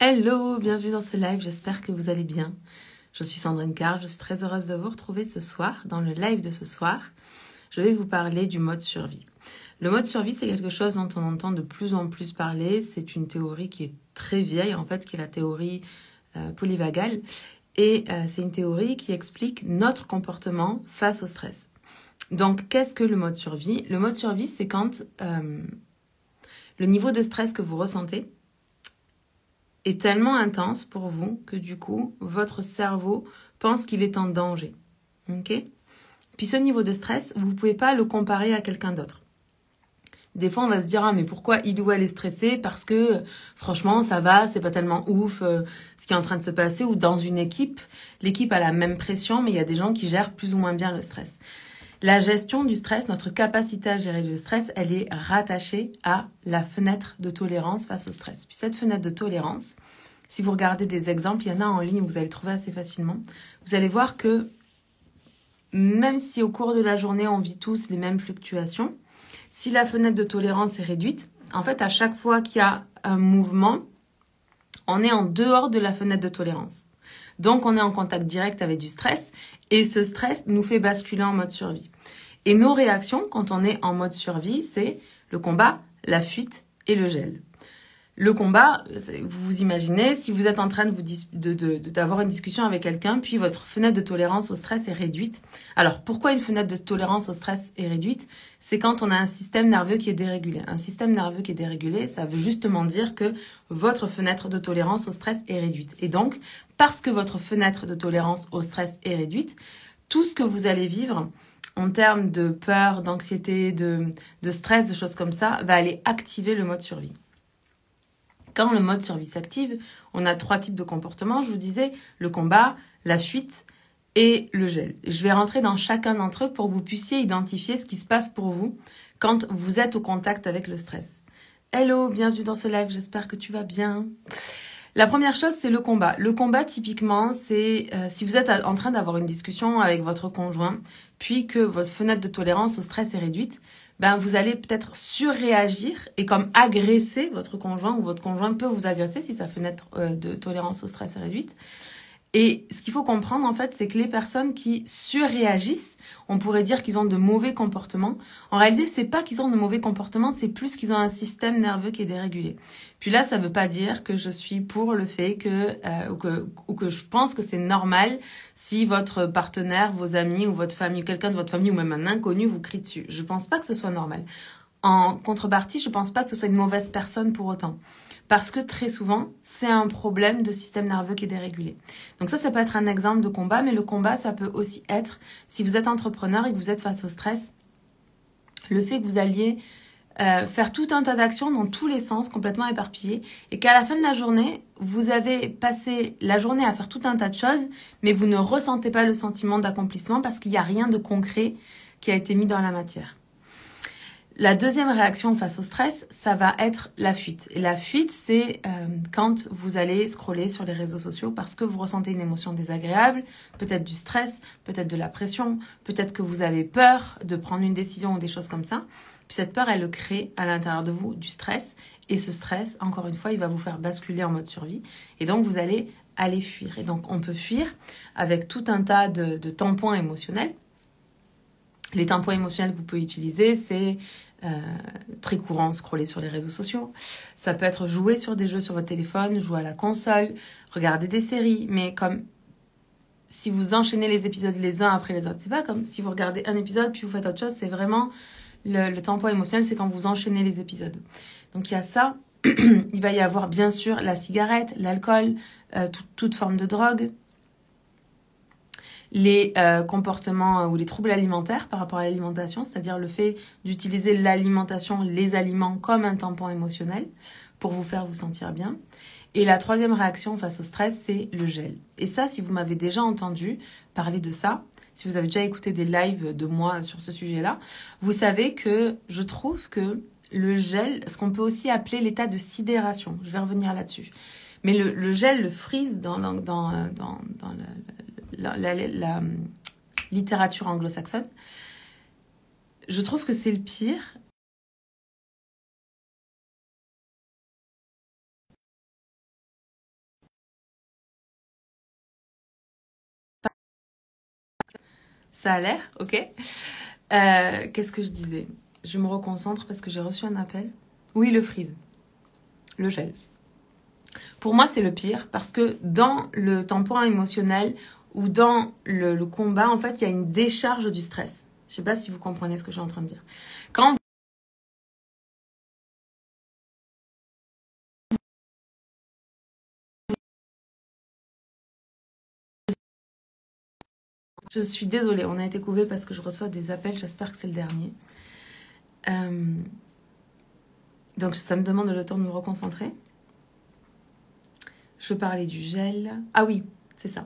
Hello, bienvenue dans ce live, j'espère que vous allez bien. Je suis Sandrine Carr, je suis très heureuse de vous retrouver ce soir. Dans le live de ce soir, je vais vous parler du mode survie. Le mode survie, c'est quelque chose dont on entend de plus en plus parler. C'est une théorie qui est très vieille, en fait, qui est la théorie polyvagale. Et c'est une théorie qui explique notre comportement face au stress. Donc, qu'est-ce que le mode survie? Le mode survie, c'est quand le niveau de stress que vous ressentez est tellement intense pour vous que du coup, votre cerveau pense qu'il est en danger. Ok? Puis ce niveau de stress, vous ne pouvez pas le comparer à quelqu'un d'autre. Des fois, on va se dire, ah, mais pourquoi il ou elle est stressé? Parce que, franchement, ça va, c'est pas tellement ouf ce qui est en train de se passer. Ou dans une équipe, l'équipe a la même pression, mais il y a des gens qui gèrent plus ou moins bien le stress. La gestion du stress, notre capacité à gérer le stress, elle est rattachée à la fenêtre de tolérance face au stress. Puis cette fenêtre de tolérance, si vous regardez des exemples, il y en a en ligne, vous allez trouver assez facilement. Vous allez voir que même si au cours de la journée, on vit tous les mêmes fluctuations, si la fenêtre de tolérance est réduite, en fait, à chaque fois qu'il y a un mouvement, on est en dehors de la fenêtre de tolérance. Donc, on est en contact direct avec du stress et ce stress nous fait basculer en mode survie. Et nos réactions, quand on est en mode survie, c'est le combat, la fuite et le gel. Le combat, vous vous imaginez, si vous êtes en train d'avoir une discussion avec quelqu'un, puis votre fenêtre de tolérance au stress est réduite. Alors, pourquoi une fenêtre de tolérance au stress est réduite? C'est quand on a un système nerveux qui est dérégulé. Un système nerveux qui est dérégulé, ça veut justement dire que votre fenêtre de tolérance au stress est réduite. Et donc, parce que votre fenêtre de tolérance au stress est réduite, tout ce que vous allez vivre en termes de peur, d'anxiété, de stress, de choses comme ça, va aller activer le mode survie. Quand le mode survie s'active, on a 3 types de comportements. Je vous disais, le combat, la fuite et le gel. Je vais rentrer dans chacun d'entre eux pour que vous puissiez identifier ce qui se passe pour vous quand vous êtes au contact avec le stress. Hello, bienvenue dans ce live, j'espère que tu vas bien. La première chose, c'est le combat. Le combat, typiquement, c'est si vous êtes en train d'avoir une discussion avec votre conjoint, puis que votre fenêtre de tolérance au stress est réduite, ben vous allez peut-être surréagir et comme agresser votre conjoint ou votre conjoint peut vous agresser si sa fenêtre de tolérance au stress est réduite. Et ce qu'il faut comprendre, en fait, c'est que les personnes qui surréagissent, on pourrait dire qu'ils ont de mauvais comportements. En réalité, c'est pas qu'ils ont de mauvais comportements, c'est plus qu'ils ont un système nerveux qui est dérégulé. Puis là, ça veut pas dire que je suis pour le fait ou que je pense que c'est normal si votre partenaire, vos amis ou votre famille, ou quelqu'un de votre famille ou même un inconnu vous crie dessus. Je pense pas que ce soit normal. En contrepartie, je pense pas que ce soit une mauvaise personne pour autant. Parce que très souvent, c'est un problème de système nerveux qui est dérégulé. Donc ça peut être un exemple de combat, mais le combat, ça peut aussi être, si vous êtes entrepreneur et que vous êtes face au stress, le fait que vous alliez faire tout un tas d'actions dans tous les sens, complètement éparpillées, et qu'à la fin de la journée, vous avez passé la journée à faire tout un tas de choses, mais vous ne ressentez pas le sentiment d'accomplissement parce qu'il n'y a rien de concret qui a été mis dans la matière. La deuxième réaction face au stress, ça va être la fuite. Et la fuite, c'est quand vous allez scroller sur les réseaux sociaux parce que vous ressentez une émotion désagréable, peut-être du stress, peut-être de la pression, peut-être que vous avez peur de prendre une décision ou des choses comme ça. Puis cette peur, elle crée à l'intérieur de vous du stress. Et ce stress, encore une fois, il va vous faire basculer en mode survie. Et donc, vous allez aller fuir. Et donc, on peut fuir avec tout un tas de tampons émotionnels. Les tampons émotionnels que vous pouvez utiliser, c'est très courant, scroller sur les réseaux sociaux. Ça peut être jouer sur des jeux sur votre téléphone, jouer à la console, regarder des séries. Mais comme si vous enchaînez les épisodes les uns après les autres, c'est pas comme si vous regardez un épisode puis vous faites autre chose. C'est vraiment le tampon émotionnel, c'est quand vous enchaînez les épisodes. Donc il y a ça. Il va y avoir bien sûr la cigarette, l'alcool, toute forme de drogue. Les comportements ou les troubles alimentaires par rapport à l'alimentation, c'est-à-dire le fait d'utiliser l'alimentation, les aliments comme un tampon émotionnel pour vous faire vous sentir bien. Et la troisième réaction face au stress, c'est le gel. Et ça, si vous m'avez déjà entendu parler de ça, si vous avez déjà écouté des lives de moi sur ce sujet-là, vous savez que je trouve que le gel, ce qu'on peut aussi appeler l'état de sidération, je vais revenir là-dessus, mais le gel, le freeze dans la littérature anglo-saxonne, je trouve que c'est le pire. Ça a l'air, ok. Qu'est-ce que je disais? Je me reconcentre parce que j'ai reçu un appel. Oui, le freeze, le gel. Pour moi, c'est le pire parce que dans le tampon émotionnel ou dans le combat, en fait, il y a une décharge du stress. Je ne sais pas si vous comprenez ce que je suis en train de dire. Quand je suis désolée, on a été coupé parce que je reçois des appels, j'espère que c'est le dernier. Donc ça me demande le temps de me reconcentrer. Je parlais du gel. Ah oui, c'est ça.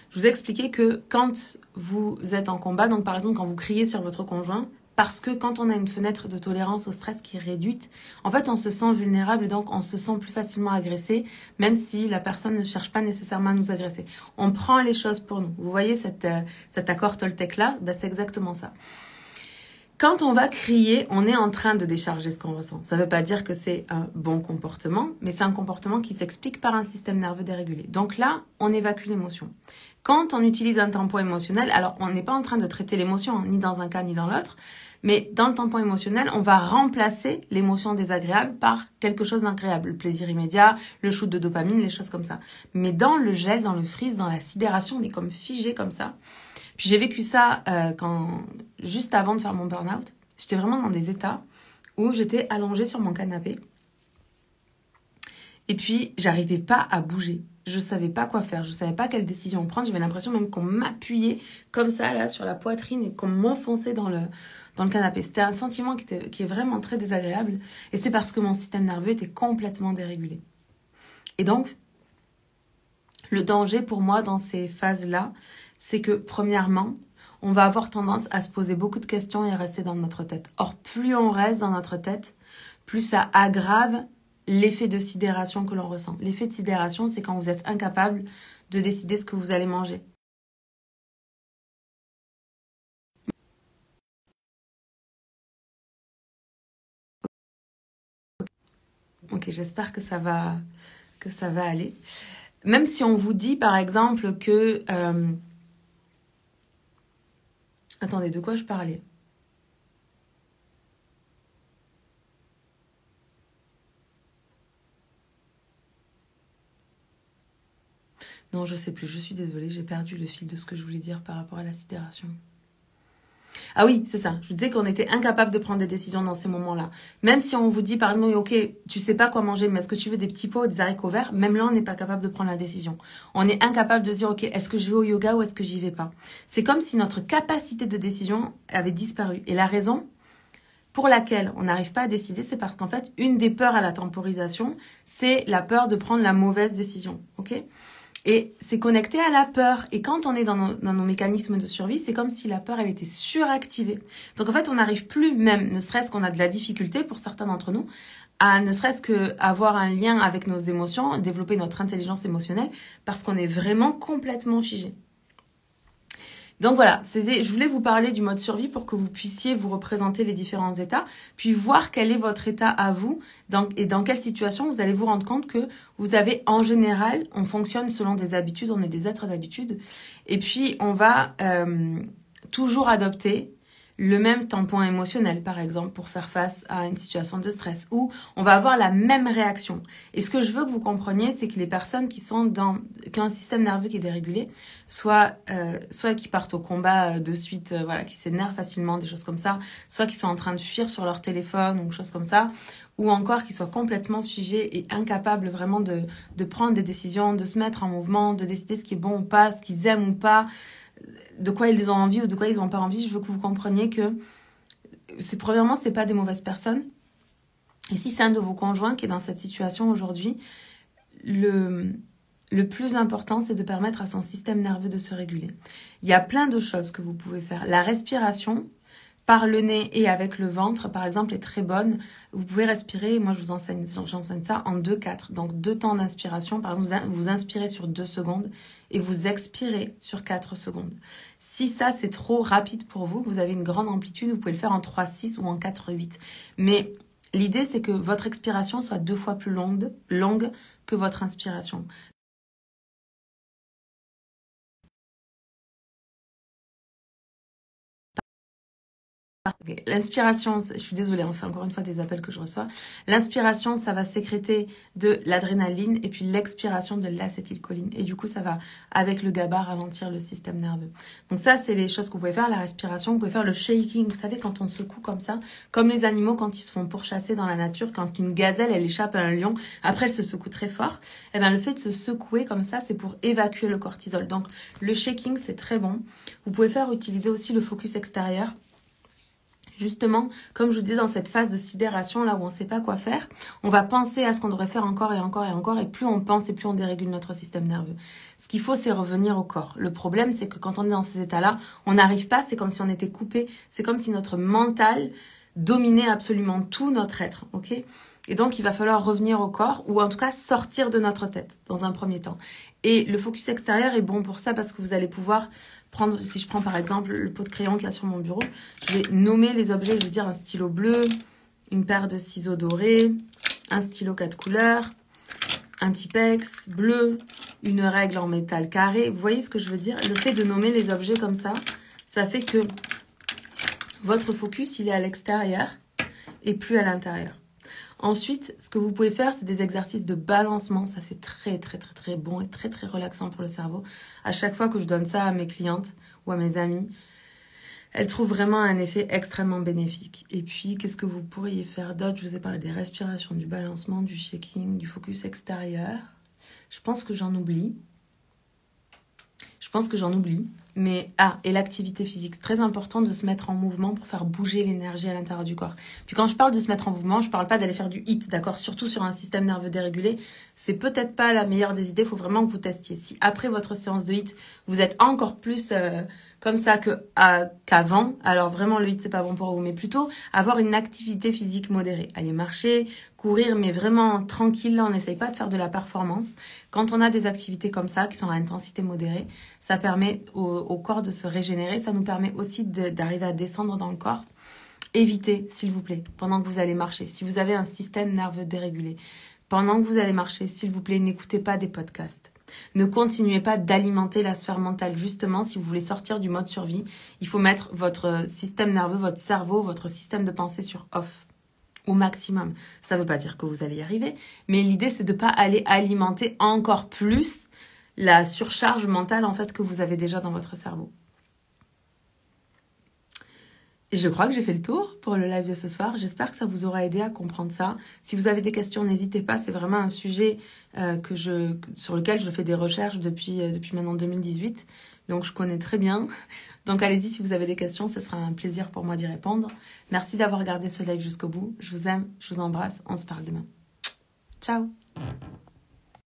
Je vous ai expliqué que quand vous êtes en combat, donc par exemple quand vous criez sur votre conjoint, parce que quand on a une fenêtre de tolérance au stress qui est réduite, en fait on se sent vulnérable et donc on se sent plus facilement agressé, même si la personne ne cherche pas nécessairement à nous agresser. On prend les choses pour nous. Vous voyez cet accord Toltec là, ben, c'est exactement ça. Quand on va crier, on est en train de décharger ce qu'on ressent. Ça ne veut pas dire que c'est un bon comportement, mais c'est un comportement qui s'explique par un système nerveux dérégulé. Donc là, on évacue l'émotion. Quand on utilise un tampon émotionnel, alors on n'est pas en train de traiter l'émotion, ni dans un cas ni dans l'autre, mais dans le tampon émotionnel, on va remplacer l'émotion désagréable par quelque chose d'agréable. Le plaisir immédiat, le shoot de dopamine, les choses comme ça. Mais dans le gel, dans le freeze, dans la sidération, on est comme figé comme ça. Puis j'ai vécu ça juste avant de faire mon burn-out. J'étais vraiment dans des états où j'étais allongée sur mon canapé. Et puis, j'arrivais pas à bouger. Je savais pas quoi faire. Je savais pas quelle décision prendre. J'avais l'impression même qu'on m'appuyait comme ça, là, sur la poitrine et qu'on m'enfonçait dans le canapé. C'était un sentiment qui est vraiment très désagréable. Et c'est parce que mon système nerveux était complètement dérégulé. Et donc, le danger pour moi dans ces phases-là, c'est que, premièrement, on va avoir tendance à se poser beaucoup de questions et à rester dans notre tête. Or, plus on reste dans notre tête, plus ça aggrave l'effet de sidération que l'on ressent. L'effet de sidération, c'est quand vous êtes incapable de décider ce que vous allez manger. Ok, j'espère que ça va aller. Même si on vous dit, par exemple, que... Attendez, de quoi je parlais? Non, je sais plus, je suis désolée, j'ai perdu le fil de ce que je voulais dire par rapport à la sidération. Ah oui, c'est ça. Je vous disais qu'on était incapable de prendre des décisions dans ces moments-là. Même si on vous dit, par exemple, ok, tu sais pas quoi manger, mais est-ce que tu veux des petits pots ou des haricots verts? Même là, on n'est pas capable de prendre la décision. On est incapable de dire, ok, est-ce que je vais au yoga ou est-ce que j'y vais pas? C'est comme si notre capacité de décision avait disparu. Et la raison pour laquelle on n'arrive pas à décider, c'est parce qu'en fait, une des peurs à la temporisation, c'est la peur de prendre la mauvaise décision. Ok? Et c'est connecté à la peur. Et quand on est dans nos mécanismes de survie, c'est comme si la peur, elle était suractivée. Donc en fait, on n'arrive plus même, ne serait-ce qu'on a de la difficulté pour certains d'entre nous, à ne serait-ce qu'avoir un lien avec nos émotions, développer notre intelligence émotionnelle, parce qu'on est vraiment complètement figé. Donc voilà, je voulais vous parler du mode survie pour que vous puissiez vous représenter les différents états, puis voir quel est votre état à vous et dans quelle situation vous allez vous rendre compte que vous avez en général, on fonctionne selon des habitudes, on est des êtres d'habitude, et puis on va toujours adopter le même tampon émotionnel, par exemple, pour faire face à une situation de stress, où on va avoir la même réaction. Et ce que je veux que vous compreniez, c'est que les personnes qui ont un système nerveux qui est dérégulé, soit qui partent au combat de suite, voilà, qui s'énervent facilement, des choses comme ça, soit qui sont en train de fuir sur leur téléphone ou des choses comme ça, ou encore qui soient complètement figés et incapables vraiment de prendre des décisions, de se mettre en mouvement, de décider ce qui est bon ou pas, ce qu'ils aiment ou pas, de quoi ils ont envie ou de quoi ils n'ont pas envie. Je veux que vous compreniez que premièrement, c'est pas des mauvaises personnes. Et si c'est un de vos conjoints qui est dans cette situation aujourd'hui, le plus important, c'est de permettre à son système nerveux de se réguler. Il y a plein de choses que vous pouvez faire. La respiration, par le nez et avec le ventre, par exemple, est très bonne. Vous pouvez respirer, moi j'enseigne ça en 2-4. Donc 2 temps d'inspiration. Par exemple, vous inspirez sur 2 secondes et vous expirez sur 4 secondes. Si ça c'est trop rapide pour vous, vous avez une grande amplitude, vous pouvez le faire en 3-6 ou en 4-8. Mais l'idée c'est que votre expiration soit 2 fois plus longue que votre inspiration. L'inspiration, je suis désolée, c'est encore une fois des appels que je reçois. L'inspiration, ça va sécréter de l'adrénaline et puis l'expiration de l'acétylcholine. Et du coup, ça va, avec le GABA, ralentir le système nerveux. Donc ça, c'est les choses que vous pouvez faire. La respiration, vous pouvez faire le shaking. Vous savez, quand on secoue comme ça, comme les animaux quand ils se font pourchasser dans la nature, quand une gazelle, elle échappe à un lion, après elle se secoue très fort. Et bien, le fait de se secouer comme ça, c'est pour évacuer le cortisol. Donc, le shaking, c'est très bon. Vous pouvez utiliser aussi le focus extérieur. Justement, comme je vous disais, dans cette phase de sidération, là où on ne sait pas quoi faire, on va penser à ce qu'on devrait faire encore et encore et encore, et plus on pense et plus on dérégule notre système nerveux. Ce qu'il faut, c'est revenir au corps. Le problème, c'est que quand on est dans ces états-là, on n'arrive pas, c'est comme si on était coupé, c'est comme si notre mental dominait absolument tout notre être, ok ? Et donc, il va falloir revenir au corps, ou en tout cas sortir de notre tête, dans un premier temps. Et le focus extérieur est bon pour ça, parce que vous allez pouvoir prendre, si je prends par exemple le pot de crayon qu'il y a sur mon bureau, je vais nommer les objets, je vais dire un stylo bleu, une paire de ciseaux dorés, un stylo 4 couleurs, un Tipex bleu, une règle en métal carré. Vous voyez ce que je veux dire? Le fait de nommer les objets comme ça, ça fait que votre focus, il est à l'extérieur et plus à l'intérieur. Ensuite, ce que vous pouvez faire, c'est des exercices de balancement. Ça, c'est très, très, très, très bon et très, très relaxant pour le cerveau. À chaque fois que je donne ça à mes clientes ou à mes amies, elles trouvent vraiment un effet extrêmement bénéfique. Et puis, qu'est-ce que vous pourriez faire d'autre? Je vous ai parlé des respirations, du balancement, du shaking, du focus extérieur. Je pense que j'en oublie. Mais, et l'activité physique, c'est très important de se mettre en mouvement pour faire bouger l'énergie à l'intérieur du corps. Puis quand je parle de se mettre en mouvement, je parle pas d'aller faire du HIIT, d'accord? Surtout sur un système nerveux dérégulé, c'est peut-être pas la meilleure des idées, il faut vraiment que vous testiez. Si après votre séance de HIIT, vous êtes encore plus comme ça qu'avant, alors vraiment le HIIT c'est pas bon pour vous, mais plutôt avoir une activité physique modérée. Aller marcher, courir, mais vraiment tranquille, là on n'essaye pas de faire de la performance. Quand on a des activités comme ça, qui sont à intensité modérée, ça permet au corps de se régénérer, ça nous permet aussi d'arriver à descendre dans le corps. Évitez, s'il vous plaît, pendant que vous allez marcher, si vous avez un système nerveux dérégulé, pendant que vous allez marcher, s'il vous plaît, n'écoutez pas des podcasts. Ne continuez pas d'alimenter la sphère mentale. Justement, si vous voulez sortir du mode survie, il faut mettre votre système nerveux, votre cerveau, votre système de pensée sur off au maximum. Ça ne veut pas dire que vous allez y arriver, mais l'idée, c'est de ne pas aller alimenter encore plus la surcharge mentale en fait que vous avez déjà dans votre cerveau. Et je crois que j'ai fait le tour pour le live de ce soir. J'espère que ça vous aura aidé à comprendre ça. Si vous avez des questions, n'hésitez pas. C'est vraiment un sujet sur lequel je fais des recherches depuis maintenant 2018. Donc, je connais très bien. Donc, allez-y, si vous avez des questions, ce sera un plaisir pour moi d'y répondre. Merci d'avoir regardé ce live jusqu'au bout. Je vous aime, je vous embrasse. On se parle demain. Ciao!